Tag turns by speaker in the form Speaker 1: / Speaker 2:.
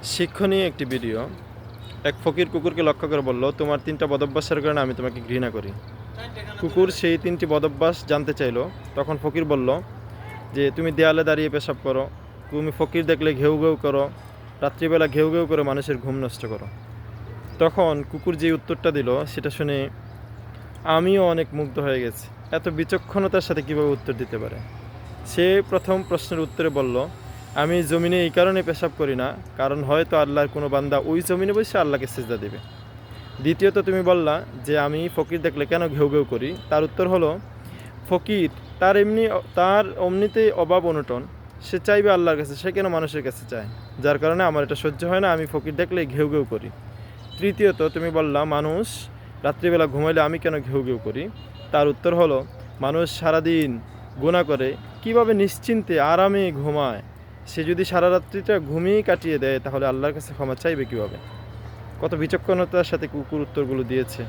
Speaker 1: শিক্ষণীয় একটি ভিডিও। এক ফকির কুকুরকে লক্ষ্য করে বলল, তোমার 3টা বদভ্যাসের কারণে আমি তোমাকে ঘৃণা করি। কুকুর সেই 3টি বদভ্যাস জানতে চাইল। তখন ফকির বলল যে, তুমি দেয়ালে দাঁড়িয়ে পেশাব করো, তুমি ফকির দেখলে ঘেউ ঘেউ করো, রাত্রিবেলা ঘেউ ঘেউ করে মানুষের ঘুম নষ্ট করো। তখন কুকুর যে উত্তরটা দিল সেটা শুনে আমিও অনেক মুগ্ধ হয়ে গেছি। এত বিচক্ষণতার সাথে কীভাবে উত্তর দিতে পারে। সে প্রথম প্রশ্নের উত্তরে বলল, আমি জমিনে এই কারণে পেশাব করি না, কারণ হয়তো আল্লাহর কোনো বান্দা ওই জমিনে বসে আল্লাহকে সিজদা দেবে। দ্বিতীয়ত তুমি বললা যে আমি ফকির দেখলে কেন ঘেউ ঘেউ করি। তার উত্তর হলো, ফকির তার এমনিতেই অভাব অনটন, সে চাইবে আল্লাহর কাছে, সে কেন মানুষের কাছে চায়, যার কারণে আমার এটা সহ্য হয় না, আমি ফকির দেখলে ঘেউ ঘেউ করি। তৃতীয়ত তুমি বললা মানুষ রাত্রিবেলা ঘুমাইলে আমি কেন ঘেউ ঘেউ করি। তার উত্তর হলো, মানুষ সারাদিন গুনাহ করে কিভাবে নিশ্চিন্তে আরামে ঘুমায়, সে যদি সারা রাত্রিটা ঘুমিয়েই কাটিয়ে দেয় তাহলে আল্লাহর কাছে ক্ষমা চাইবে কীভাবে। কত বিচক্ষণতার সাথে কুকুর উত্তরগুলো দিয়েছে।